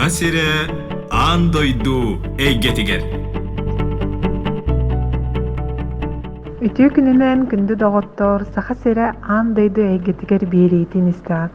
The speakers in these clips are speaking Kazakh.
Сахасире андойду эйгетигер. Ütü gününen күндү доҕоттор саха сире аан дойду эйгетигер биэриитин истаат.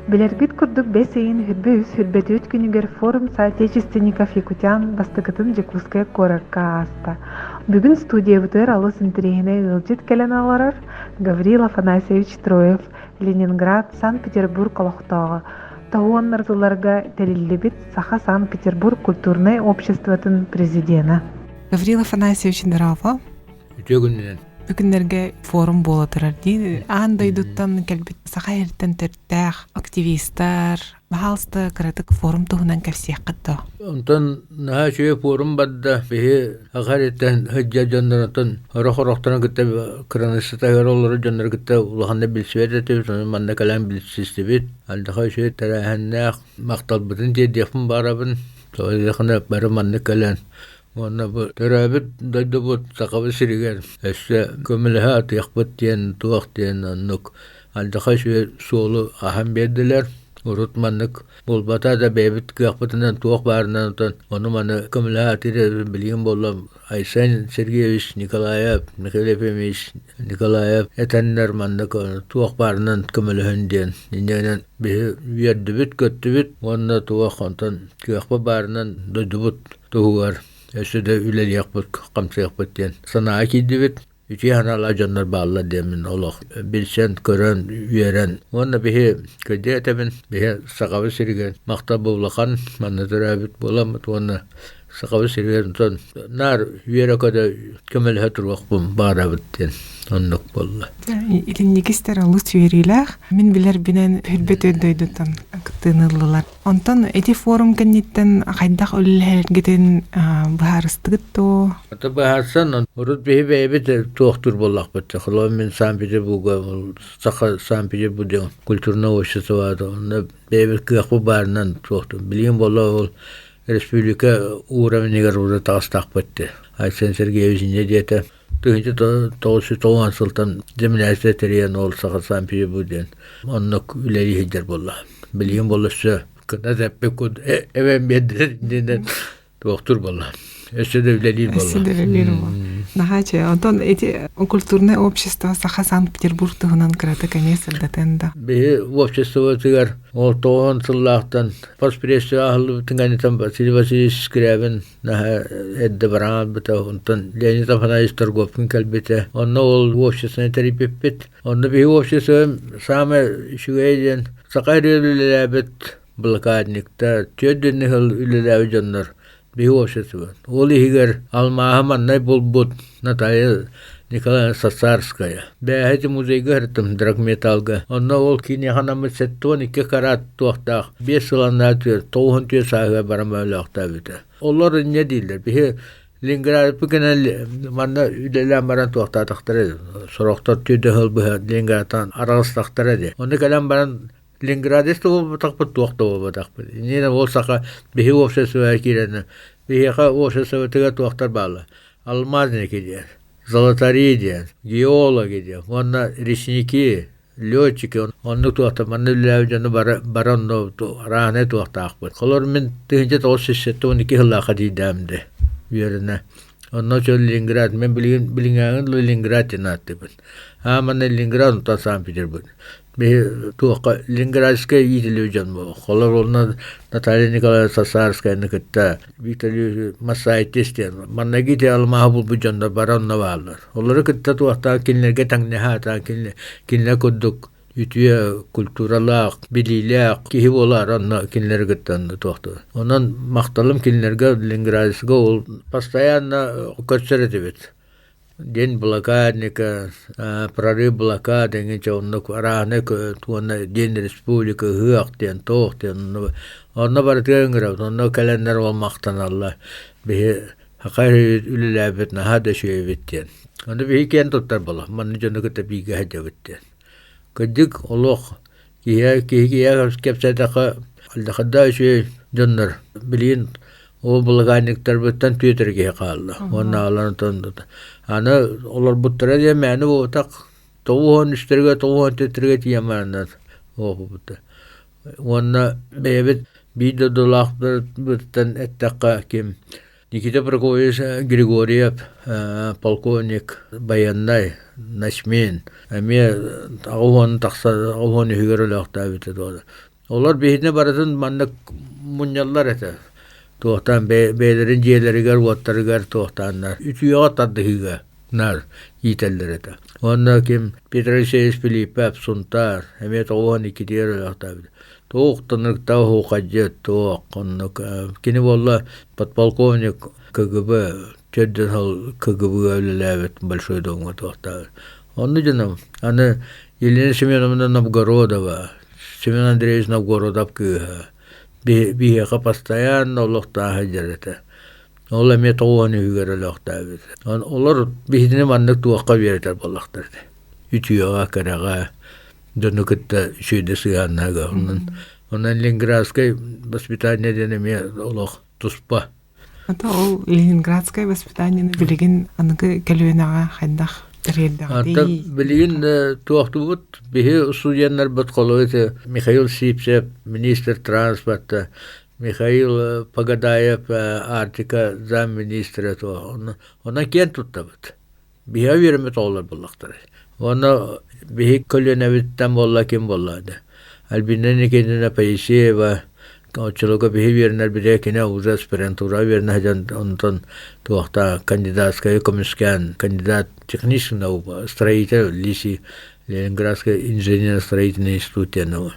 Билергит курдук бес ыйын хүрбүс хүрбөтүт күнүгер форум соотечественников якутян бастыгытын Жекуская коракка ааста. Бүгүн студиябытыр алыс интерегине ылжыт келен аларар Гавриил Афанасьевич Троев, Ленинград, Санкт-Петербург олохтоого. Тоуоннардыларга териллибит саха Санкт-Петербург культурный обществотын президиена. Гавриил Афанасьевич здорово. Бүгүннерге форум болотурар ди. Аан дойдуттан келбит саха эртен төртөөх активисттар баалста кыратык форум туһунан кепсиэх кытта. Онтон наха чуе форум бадда бихи ахареттен хыджа жонноротон хорохороктон гытта краныстагар олору жоннор гытта улаханда билсебет сонун манда калам билсистебит. Алдаха чуе тараханнах макталбытын дедефин барабын. Тойлахына бары манда калан. Онна бу төрөбүт дойдубут сакабы сиригер. Эссе көмөлһат якбыт диен туак диен аннук. Алдаха чуе солу ахам бердилер. Урутманнык болбата да бебит кыякпытынан туак барынан оны маны көмөлһатыре билген боллам. Айсан Сергеевич Николаев, Михаил Ефимович Николаев этеннер маннык туак барынан көмөлһөн диен. Иннен бе үйдүбүт көттүбүт. Онна туак онтон кыякпы барынан дойдубут тугар. Эсседе үлел якбыт камсы якбыт диен. Санаа кийдибит. Үчи ханала жоннор баалла демин олох. Билсен, көрөн, үйерен. Онна бихи көде этебин, бихи сакабы сирген. Макта боллақан, манна төрәбит боламыт. Онна сакабы сирген. Нар үйере көде көмел хөтүр бум барабыт диен. Оннук болла. Илинникистер алыс үйерилах. Мен билер бинен хүрбет өйдөйдүтан кыттыынылылар. Онтон эти форум кенниттен хайдах өллергетен баарыстыгытту. Ата баарсан, урут бихи бейбит туохтур боллақ бітті. Хылау мен Санкт-Петербурга, сақа Санкт-Петербурга культурна общество вады. Онна бейбит кыяқпы барынан туохтур. Билген болла ол республика уровенегер уда тағыстақ бітті. Айсан Сергеевич не деті. Түйінті 990 сылтан землясия терен ол сақа Санкт-Петербургден. Оннық үлелі хеджер болла. Билген болла сө. Кына зәппе көд әвен бедден туохтур болла. Эсседе үлелер болла. Эсседе үлелер болла. Нахаче, онтон эти культурное общество саха Санкт-Петербург туһунан кыраты конечно датенда. Бе общество тигар ол тоон сыллахтан паспрессия ахлы тинганитан Василий Васильевич Скрябин наха эдде баран бета онтон Леонид Афанасьевич Торговкин калбете. Онно ол обществоны терипеппет. Онно бе общество саме шугейден сакайры үлелебет блокадникта чөдден хыл үлелебе жоннор. Биошество. Олигер Алмахаманнай болбут Наталья Николаевна Сосарская. Бэхэти музейга хартым драгметалга. Онна ол кини ханамы сеттуан ике карат туақтақ. Бес сыланнаты тоғын түйе сағыға барамайлақта біті. Олар не дейдер? Бихе Ленинград бүкінен манна үйделен баран туақтатықтар еді. Сұрақтар түйді хыл бұға Ленинградтан арағыстақтар еді. Оны кәлем баран Ленинградес то тақпыт туақта оба тақпыт. Нені ол сақа бихи общество әкелені. Бихиға общество тіға туақтар балы. Алмазник еден, золотари еден, геолог еден, онна ресники, летчики, онны туақта, манны үләу жаны баран рағаны туақта ақпыт. Қолар мен түгінчет 12 жылаға дейдәмді үйеріне. Онна чөл Ленинград, мен біліңәңін Ленинград енаттыбын. Манны Ленинград ұнтан Санкт-Петербург. Туаққа Ленинградская иділі жан бұл. Қолар олына Наталья Николаевна Сосарская ныкытта, Виктор Ильич Масайтестен. Манна кете алмағы бұл бұл жандар баранна бағалар. Олары кытта туақта келінерге таңнеға, келіне көддік ütüye kulturalaq, bililaq, kihi olar anna kinler gittan tuaqta. Ondan maqtalım kinlerge Leningradskiga ol постоянно көтсөретибит. День блокадника, прорыв блокады, онны араны туанна день республика хыак ден тоқ ден. Онна бар теңгереп, онна календар болмақтан алла. Бе хакайры үлеләбет нахада шөйбет ден. Онда бе кен тоттар бола. Манны жонны кыта биге хаҗабет ден. Көдік олық кия кепсәдіқі алдықыда үші жондар білейін ол бұлғанниктар бұттан түйетірге қалды. Оны аланы таңдады. Аны олар бұттыра де мәні бұтақ тоғын үштерге, тоғын тетірге тиемарынады. Оны бәйбет Биде долақтар бұттан әттаққа кем. Никита Прокофьевич Григорьев, полковник Баяннай, Начмен, әме ағуаны тақса, ағуаны хүгері лақтау бітеді. Олар бейдіне баратын маннық мұнялар әті. Тоқтан бәйлерін жиелерігер, уаттарығар тоқтанлар. Үтүйеға таддығыға нар етелдер әті. Онна кем Петр Алексеевич Филиппов, Сунтар, әме ағуаны кетері лақтау бітеді. Тоқтанырықтау хоқаджет, тоқ, кені болла подполковник КГБ, чөдден хал КГБ өліләбет большой доңға тоқтау. Онны жаным, аны Елена Семеновна Новгородова, Семен Андреевич Новгородов күйі, бейеқа постоянно олықтағы жереті. Ол әме тоғаны үйгері олықтағы. Олар бейдіне мандық туаққа беретер болақтарды. Үтүйеға, караға, дönu кытта шүйде сыганнага. Онан Ленинградскай воспитание денеме олох туспа. Ата ол Ленинградскай воспитание билеген аныгы келуенага хайдах терелдага. Ата билеген туакту бут бихе студенттер бут колойты Михаил Сипсев, министр транспорта, Михаил Погадаев, Артика замминистра то. Она кен тутта бут. Бихе вермет олар булактар. Оны бихик көлөнәбиттен болла кем боллады. Альбинен екеніне Паисеева, очылығы бихи вернер біре кене ұза аспирантура вернер жан онтон туақта кандидатская комиссиян, кандидат технический наука, строитель лиси Ленинградской инженерно-строительный институтен.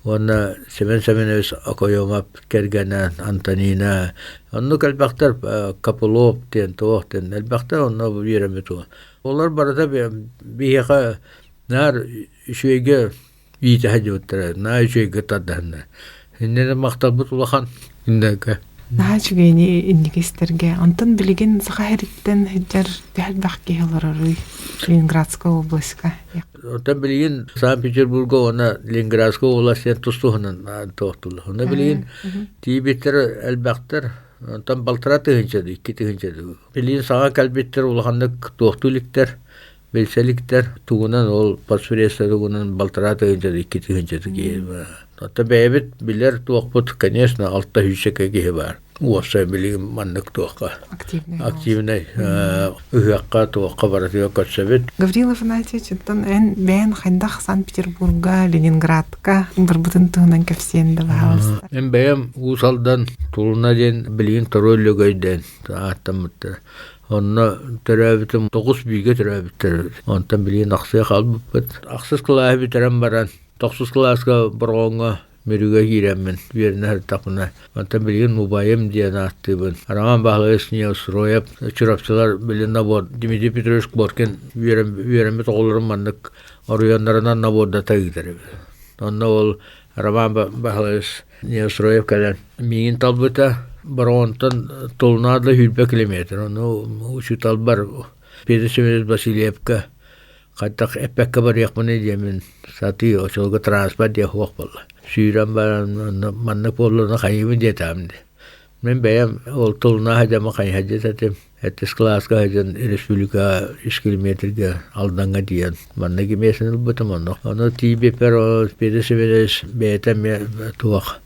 Оны Семен Семенович Акойомап кергенен, Антонина, оны кәлбақтар Капулов тен, туақтен, әлбақтар оны вереме туа. Олар барада бихиға нар үшеге үйті хәді өттірі, на үшеге таддағында. Иннені мақтал бұт улахан. Индәкі. На үшегені индекестерге. Антон білеген сақа хәріттен хәджар бәл бәқке еларары Ленинградская областка. Онтан білеген Санкт-Петербурга оны Ленинградская областен тұстуғынан тоқтылы. Оны білеген тейбеттер әлбәқтер онтан балтыра тығыншады, екі тығыншады. Білеген саға кәлбеттер улахандық тоқтуліктер, белселіктер туғынан ол пасфуресті туғынан балтыра тығыншады, екі тығыншады кейі. Онтан бәйбет білер тоқпыт, конечно, алтта хүшеке кейі бар. Осы білеген маңдық тоққа. Активный. Үхіққа тоққа баратыға көтсәбет. Гаврил Афанасьевич, ән бәйін қайндақ Санкт-Петербурга, Ленинградка, бір бұтын тұғынан көпсенді бағалыстар. Ән бәйім ұсалдан тұлына ден білеген тұрөлі көйден аттамыттыр. Онна түрәбітім 9 бүйге түрәбіттір. Онтан білеген ақсыя қалбып бұд. Ақсыз қылағы бітерен баран. 9 класска бұрғанға Меруга киреммен, верне хартақына. Онтан білген Мубайым дейін аттыбын. Араман бағлығы сіне ұсыройып, чырапчылар білген набор. Дмитрий Петрович Боркен веремет оғылырын мандық оруяндарынан наборда тағыдары. Онна ол Араман бағлығы сіне ұсыройып кәлен. Мейін талбыта барғантан толнады хүлбе километр. Оны ұшы талбар Петр Семенович Васильевка. Қаттақ әппәкке бар яқмыны деймін. Саты очылғы транспорт дейі хуақ болды. Сүйрен баран маннық болуына қайымын детамды. Мен бәйім ол тұлына хәдемі қай хәдететім. Әттіс класқа хәден республика 3 километрге алданға дейін. Маннық емесін ұлбытым оны. Оны тейбепер Петр Семенович бәйтім туақ.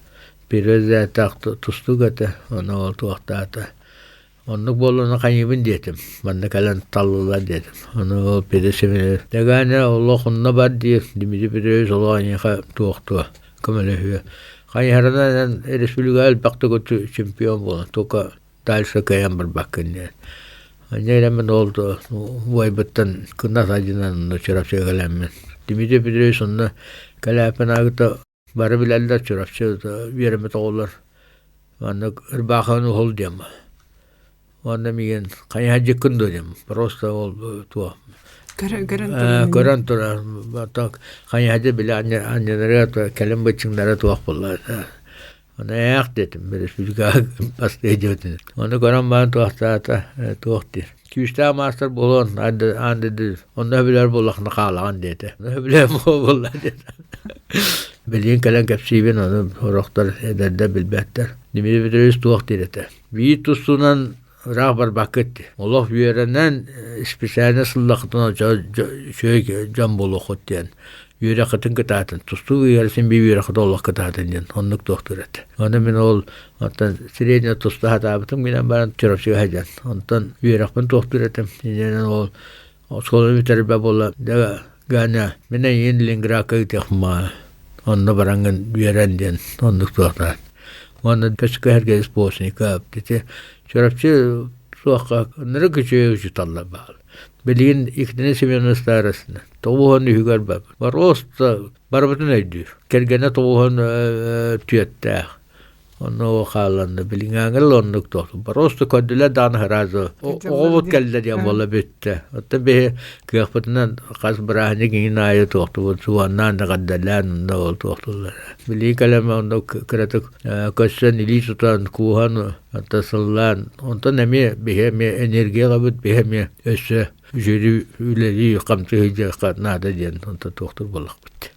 Петр зәттақ тұсту көті. Оны ол туақта ата. Оннық болуына қайымын детім. Маннық әлін талылар детім. Оны ол Петр Семенович. Дәгәне ол оқынна бар дейіп. Дмитрий Петрович олағанеға туақ-туа. Көмелі Қайхаранан республика әлбақты көті чемпион болын. Тоқа дальше кәйін бір баққын. Нәйләмен олды. Уайбыттан күннас адинан чырапшы кәләммен. Дмитрий Петрович онны кәләпін ағыта бары біләлдер чырапшы веремет оғылар. Оны ұрбақын ол дем. Оны меген қайхаджы күнді дем. Просто ол туа. Көрін тұра. Қайхаджы білі аннелері кәлім бұтшыңдары туақ болады. Оны аяқ дедім. Республика басты едеудің. Оны көрін баған туақтата туақ дер. Күшті мастер болуын андыды. Оны білер болақны қалаған деді. Оны білер болуын деді. Білген кәлін кәпсейбен оны ұрақтар әдәрді білбәттер. Демеді бітіріз туақ деді. Бейт тұстуынан Рах бар бақытты. Олақ үйерінен специаліне сыллақтына жан болу құттен. Yürekatın kıtaatın. Tustu yarısın bir yürekat Allah kıtaatın diyen. Onluk doktor et. Onda ben ol ondan sireyne tustu hatabıtım giden bana çorapçı hacan. Ondan yürekatın doktor etim. Yani ol Oskolu biterbe bolla da gana mene yin lingraka itihma onna barangın yeren diyen onluk doktor. Onda kaçka herkes bosni kap dedi. Çorapçı soğaka nere küçüğe uçutalla bağlı. Bilgin ikdine seviyanlısı arasında. Toğuhan hügar bab. Var osta barbatın ediyor. Kergene toğuhan tüyette. Onu o xallandı. Bilgin ağır onluk doktor. Var osta kodüle dağını razı. Oğut geldiler ya bolla bitti. Hatta bir kıyafetinden kas bırahını giyin ayı doktor. Bu suvandan da kaddeler da oldu doktorlar. Bilgin kalemi onda kıratık. Kaçsan ili tutan kuhan hatta sallan. Ondan emi bihemi enerji kabut bihemi össe. Jüri üleri kamçı hıcı nada diyen ondan doktor bolak bitti.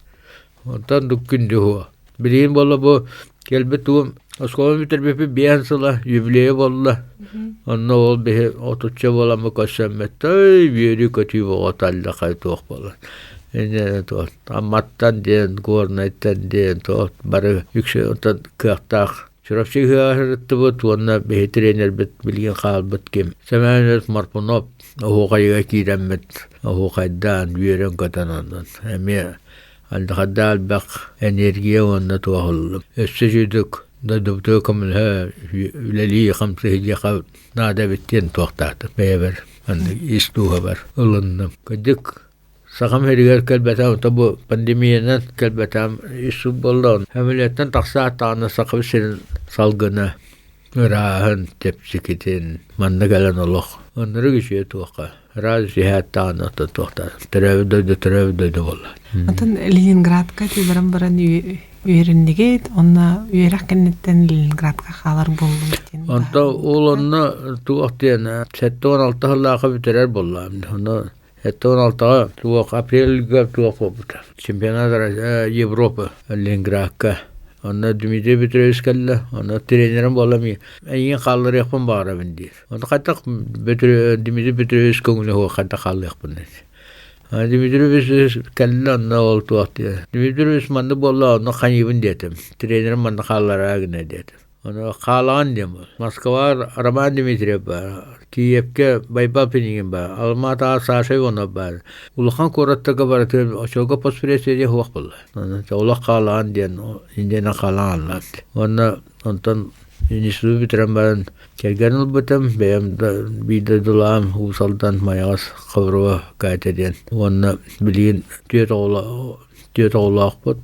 Ondan dükündü o. Bilgin bolla bu kelbet tuğum. Oskolu bitirbepi biyan sıla yübleye bolla. Ondan ol bihe otutça bola mı kaşemmet. Ay biri kötü boğa talda kay toğ bola. Yani toğ. Ammattan diyen, gornaytan diyen toğ. Barı yüksek ondan kıyaktağ. Çorapçı hıyahtı bud. Ondan bihe trener bit bilgin qalbıt kim. Semenet marpunop. Ohu kayga kiremmet. Ohu kaydan büyeren katan ondan. Hemi alda kaddal bak enerjiye ondan toğullum. Össücüdük. Da doktor kamılha üleli kamsı hıcı nada bittiyen toğtahtı. Beyber. İstuğa var. Ulundum. Kadık. Sakam heriger kelbetam. Tabu pandemiyadan kelbetam isu bollon. Hamiletten taksa tağına sakabı senin salgına. Rahan tepsikitin. Manda gelen oluk. Onları güçüye toğka. Raz sihat tağına toğta. Terevdöydü bolla. Ondan Leningradka baran üyerindiget, onna üyerak kennetten Leningradka xalar bollu. Onda oğlanna tuğak diyen 7-16 hıllaqa bitirer bollam. Onda 7-16 tuğak aprelga tuğak oldu. Çempionat Avrupa Leningradka. Onda Dimitri Petrovich kelle. Onda trenerim bollamı. En qalları yapın bağıra bindir. Onda qattaq Dimitri Petrovich köngülü ho qattaq qallı yapın. Dimitrovich kelle onna oldu vaqti. Dimitrovich manda bolla onna qanibin dedim. Trenerim manda qallara agne dedim. Ona qalan dem. Moskva Roman Dimitriyev ba. Kiyevke Baybal penigin ba. Almata Sashay ona ba. Ulxan korattaga baratı aşoga pospresiye hoq bolla. Ona çoğla qalan den indena qalan lat. Ona ondan Inişli bitiren ben kelgen olbatam benim da bir de dolam usaldan mayas kavruva gayet eden. Ona bilin tüyet oğla akbot.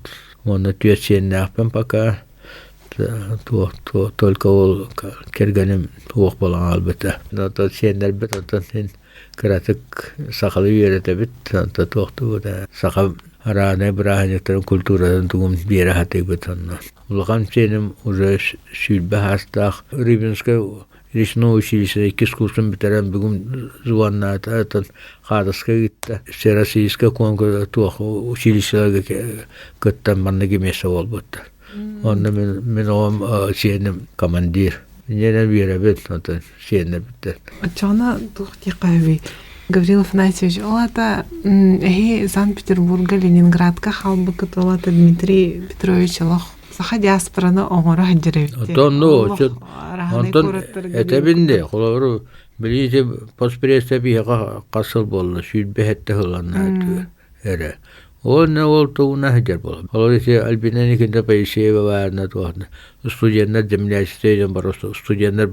Ona tüyet sen ne yapayım paka. Tolka ol kelgenim hoq bolan albete. Nota sen elbet ondan sen kıratık sakalı yörete bit. Nota tohtu da sakal Harane bırahaneklerin kulturadan tuğum bir yere hatayı betonla. Ulağım senim уже sülbe hastaq. Ribinska Rişno училище 2 kursun bitiren bugün zuvannaat atan Xadaska gitti. Serasiyska konku tuğ училищеlerge gittan manna gemese olbuttu. Onda men oğum senim komandir. Neden bir yere bet atan senim bitti. Çana tuğti qavi. Гаврил Афанасьевич, олата Санкт-Петербурга, Ленинградка халбыкыт олата Дмитрий Петрович Лох. Саха диаспораны оңора хаджыревте. Ondan etebinde. Kolları biliyse pospreste bir kasıl bolla. Şülbe hette hılanlar. Ere. O ne oldu ona hacer bolla. Kolları albinen ikinde peyşeye ve varına tuğanı. Studiyenler demliyasteyden barosta. Studiyenler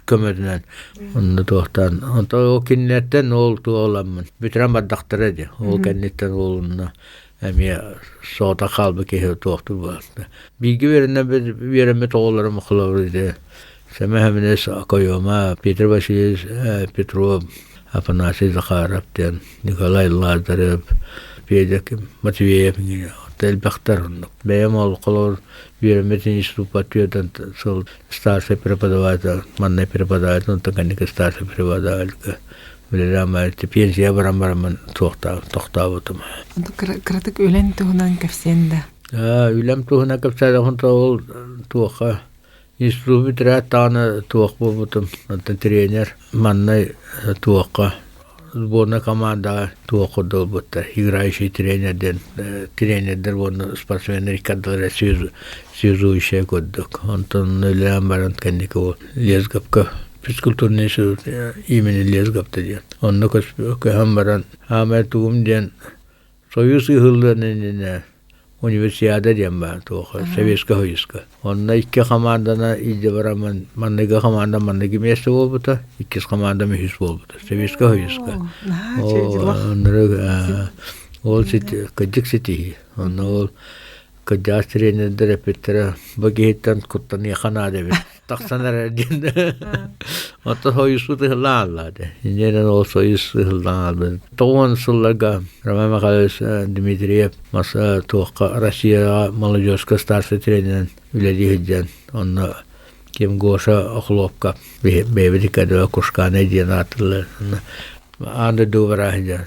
kömedinden. Onu tuğtan. Ondan o kinnetten oldu olamın. Bitiren baddaktır edi. O kinnetten oğlunna. Emiye soğuta kalbı kehe tuğtu bu. Bilgi verime toğullarım kılavrıydı. Semehemines koyoma. Petr Vasilievich Petrov. Afanasy Zakharov den. Nikolay Lazarev. Pedek Matveyev. Telbaktar. Benim alqalar verime институтпатыдан сол старший преподаватель, манный преподаватель, он такой старший преподаватель. Bilirəm, pensiya baram toxtavıdım. Kıratık ölen tuğunan kefsende. Ölem tuğuna kefsende, onda ol tuğa. İnstitut bitirat tağına tuğa bulbudum. Trener, mannay tuğa. сборная команда туокудул бутта играющий тренердер вон спортсмены кадрлар связующие коддук онтон лям баран кандиков лезгапка физкультурный институт имени лезгапта ден онно кам баран аматум ден союз игылларынын универсиада ден бар туоха советская войска онна икки командана иде бараман манныга команда манныги месте болбута икки команда мехис болбута советская войска ол сит кадик сити онна ол кадяс тренердер репетера багеттан куттан яхана деп таксанар ден ото союзды хлаалады инен ол союз хлаалды тоон суллага рамамакалыс Дмитриев маса тока Россия молодежка старший тренер үледиһиден онна кем Гоша Охлопка бебедикада кушканы ден атылы анда дуварахиден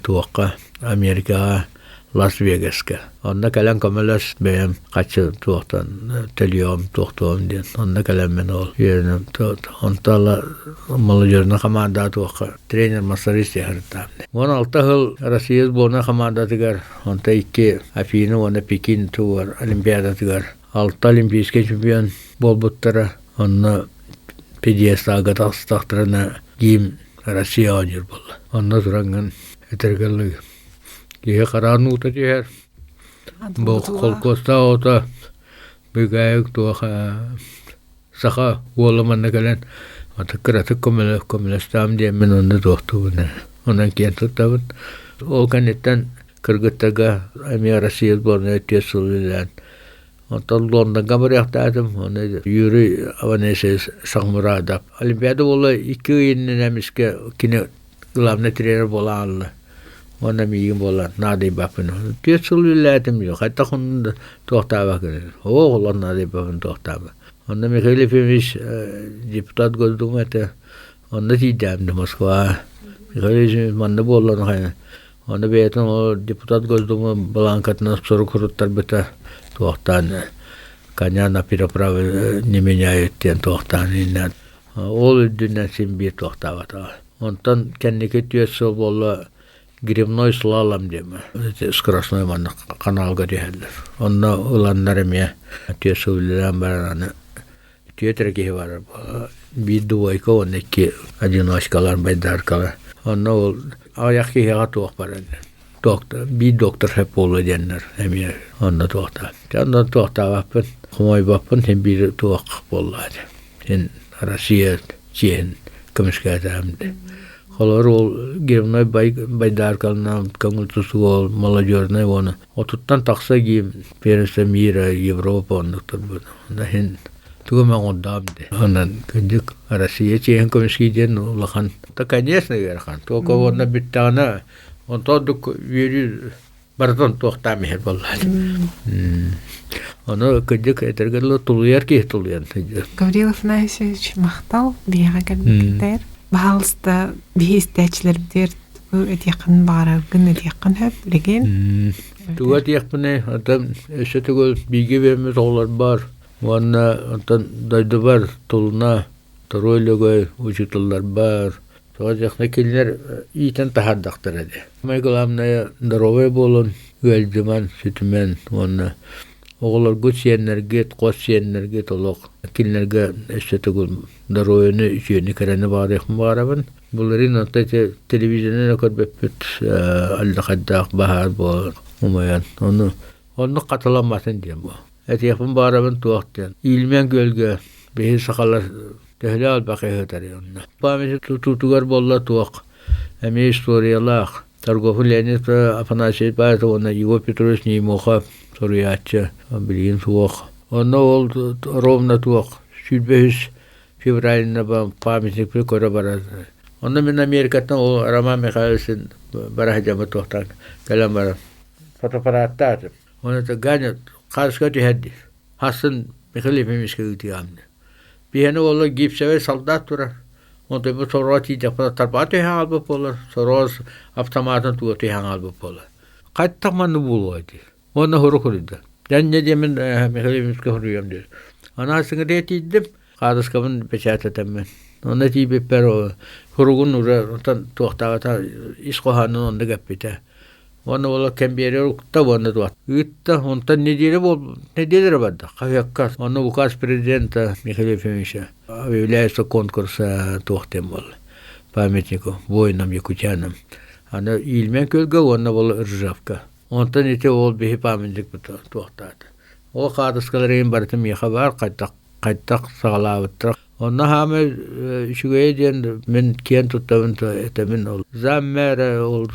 тока Америка Лас-Вегаска. Онна калан камалас бэм качы туохтан телиом туохтом ден. Онна калан мен ол. Ернем тот. Онтала молодежна команда туоха. Тренер масарист яхартам. 16 жыл Россия сборная команда тигар. Онта икки Афина, онна Пекин туар Олимпиада тигар. 6 олимпийский чемпион болбуттара. Онна педиестага тахтарына гим Россия онер бол. Онна туранган этергеллиг. Кие каранута тиер. Бо колкоста ота бигайк туаха саха уоламан нагален. Атаккараты комелестам дия мен онда тохтубуна. Онан киен туттабын. Ол канеттен кыргыттага Америка Россия сборная тесулилен. Онтан Лондонга баряқтадым. Оны юрий аванесес Шахмурадап. Олимпиада бола 2 йыннен эмиске кине главный тренер бола аллы. Ona mihin bolla nadi bapin. Tietysti lähtem jo. Hatta kun tohtava kyllä. Olla nadi bapin tohtava. Ona Mikhail Efimович депутат Госдумы ona tidämde Moskva. Mikhail manna bolla no. Ona beten o депутат Госдумы баланкатна сорокурутtar бета tohtan. Kanyana piraprava не меняют тен tohtan иннат. Ол дүннен сен bir tohtava ta. Ontan kennike työssä bolla Гребной слалом дема. Скоростной ман каналга дехеллер. Онна уланнарымя тесуллан бараны. Тетреги бар. Бидуайка оннеки одиночкалар байдаркалар. Онна ол аякки яга тоқ баран. Доктор, би доктор хеп болу деннер. Эмер онна тоқта. Жандан тоқта бапын. Хумой бапын хем бир тоқ боллады. Сен Россия чен кымышкатамды. Холор ол гермной байдаркална каңылтысы ол молодежный оны. Отуттан тақса киім пересе мира Европа ондықтыр бұны. Онда хен тугымен ондамды. Ондан күндік Россия чейін көмішкейден олақан. Та конечно верхан. Тоқа онда біттағына он тоддық вері бартон тоқтам ехер боллады. Оны күндік этергерлі тулуяр кейі тулуян. Гаврилов Наисевич мақтал бейға кәлбекеттер. Бағалыста бейістәчілер бідер өтеқін бағара күн өтеқін хөп, леген? Туға өтеқпіне, атам өсі түгіл бейге берміз олар бар. Онна дайды бар, тұлына, тұройлығы ұжытылар бар. Туға өтеқіне келінер ийтен тахардақтыр әді. Майғыламна даровай болын, өлдіман, сүтімен, онна. Оғылар гүт сиеннергет, қос сиеннергет олық. Келінерге өсі түгіл даройыны жүйені кәрәні бағарайқын бағарабын. Бұларын онтай телевизионын көрбеппет алдақаддақ бағар бол. Умаян. Оны қаталамасын дем бұл. Әтеқпін бағарабын туақтен. Илмен көлге бейі сақалар тәхілі албақы өтәрі онына. Паметі тұтуғар болла туақ. Әме историялақ. Торговый Леонид Афанасьевич Павлович, он его Петрович Неймоха, Сурьяча, Блин Туох. Он ол ровно Туох. Сюдбехис февральна памятник прикора бараз. Он мен Америкатан ол Роман Михайлович барахджама Туохтан, калам бараз. Фотоаппараттар. Он это ганят, хаскати хадди. Хасан Михаил Ефимович кагытыгамны. Бихені олы гипсеве солдат тура. Он тепе сороти депа тарпаты хаңал біп болар, сороз автоматын туғаты хаңал біп болар. Қайттақ манны болу айды. Оны хұры құрыды. Жәнне демен Михаил Ефимовичке хұрыям деді. Ана сыңыр етейдім, қадысқамын печат етеммен. Ona tiipepper hurugun ura ontan tuohtavata iskohannon onda käppitä. Ona olla kempieri tavonna tuot. Yttä ontan nedire vadda. Kajakkas on ukas presidenta Mikhail Efimовича. Является конкурса tuohtemolle. Памятнику воинам якутянам. Ана ilmen kölge onna olla Rжавка. Ontan ite ol bihi pamятник tuohtaat. O qaadaskalariin barta miha var qaytaq sağlaavıttaq. Onna hame şügeyden men kien tuttavınta etemin ol. Zammere ol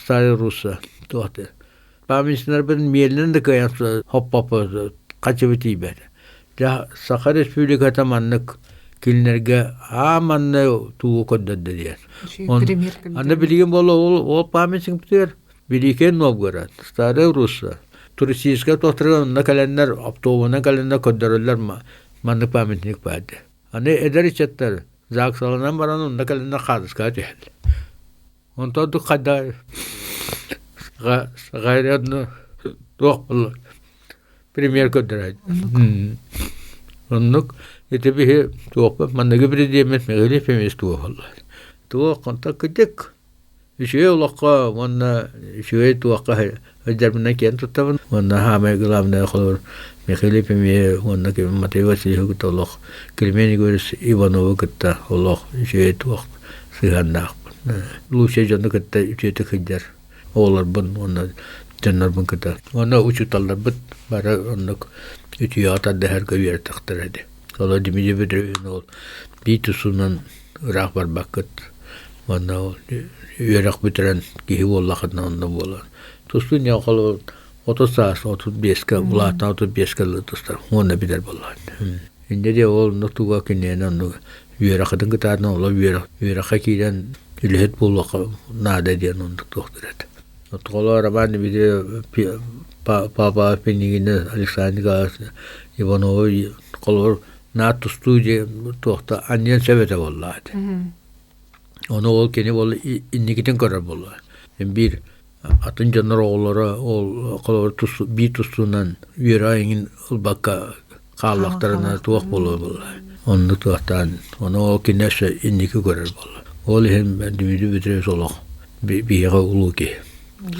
stari Russa tuohte. Pamятникler ben mielinen de kayansa hop kaçıvıtı beri. Ja Sakha Respublikata manlık kilinlerge amanne tuğu kodda diye. Anda bilgin bolu o pamятник biter. Biliken Novgorod, stari Russa. Туристическая тохтырга на календар оптовына календар көддөрөлөр маннык памятник бады. Аны эдер ичеттер заксалынан баран на календар хадыска жел. Онто ду када гайрядны тохпул премьер көддөрөй. Оннук этебе тохпа манныгы президент Mikhail Efimович тохоллар. То контакт кедек. Ишээ улакка ванна ишээ туакка Öderbinden kendi tuttavan. Onda hame gılamda kolor. Mikhail Efimович onda ki motivasiya hukut Allah. Kelmeni görüş Ivanov'u kıtta Allah. Şey tuak sıgandak. Luşe canı kıtta üçete kıdar. Oğlar bun onda canlar bun kıtta. Onda uçutallar bit. Bara onda üçü ata değer köyür taktır edi. Sonra dimici bir ol. Bir tusunan rahbar bakıt. Onda yürek bitiren kihi vallakatna onda bolar. Tustun ya kalo 35'ka bulatan 35'ka tustar. Onda bider bolar. Inde de ol noktuga kinenen no yürəkdən qıtardan ola yürək kidən ilhet bollaq nada diyen onda doktorat. Otqolar raban bir papa penigine Alexandra Ivanov kolor na tustuji tohta annen sevete bolladı. Onu ol kene bol innikiten karar bollar. Bir atın canlar oğullara ol kolor bir tustunan yüreğin bakka kallaklarına tuğak bollar. Onu tuğtan onu o kinese inniki karar bollar. Ol hem dümdü bitirez olaq. Bir yağa ulu ki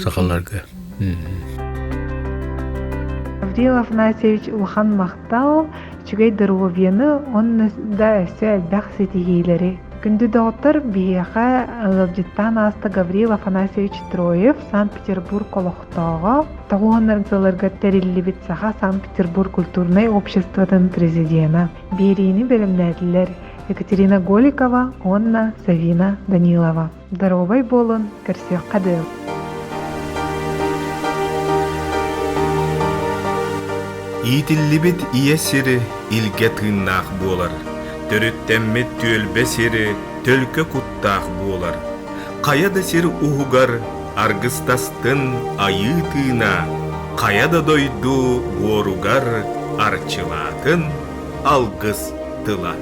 sakallarga. Гавриил Афанасьевич улахан мактал чүгей дырвовьяны он да өсө элбэх сетигейлери. Күндү доктор бияха лабжиттан аста Гавриил Афанасьевич Троев Санкт-Петербург колохтоого тогуоннарсыларга териллибит саха Санкт-Петербург культурный обществотын президиена. Берини белемнәдилер Екатерина Голикова, Онна Савина Данилова. Здоровый болын, кірсек қадыл. Итиллибит иесири илге тыыннаах буолар. Төрүттэммит түөлбе сири төлкө куттаах буолар. Каяда сир ухугар аргыстастын айы тыына. Каяда дойду боругар арчылаатын алгыс тыла.